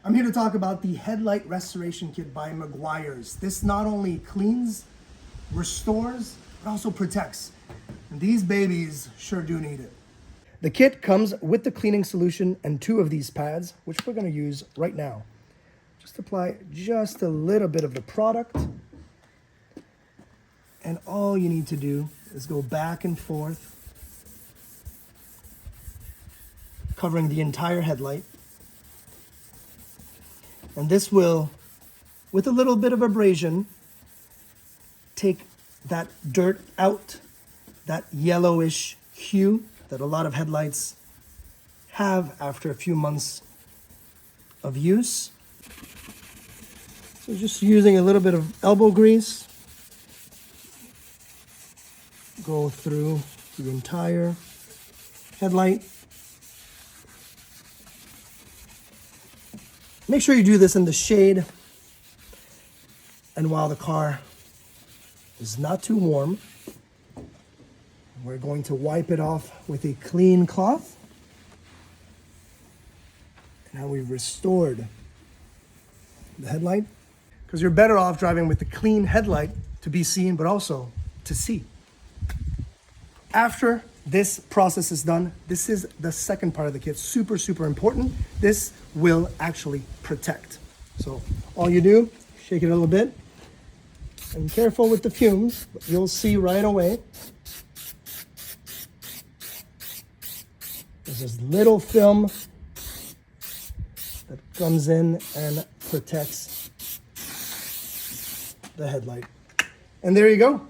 I'm here to talk about the Headlight Restoration Kit by Meguiar's. This not only cleans, restores, but also protects. And these babies sure do need it. The kit comes with the cleaning solution and 2 of these pads, which we're going to use right now. Just apply just a little bit of the product. And all you need to do is go back and forth, covering the entire headlight. And this will, with a little bit of abrasion, take that dirt out, that yellowish hue that a lot of headlights have after a few months of use. So just using a little bit of elbow grease, go through the entire headlight. Make sure you do this in the shade and while the car is not too warm. We're going to wipe it off with a clean cloth. Now we've restored the headlight, because you're better off driving with the clean headlight to be seen, but also to see. After this process is done, this is the second part of the kit. Super, super important. This will actually protect. So all you do, shake it a little bit. And careful with the fumes, but you'll see right away. There's this little film that comes in and protects the headlight. And there you go.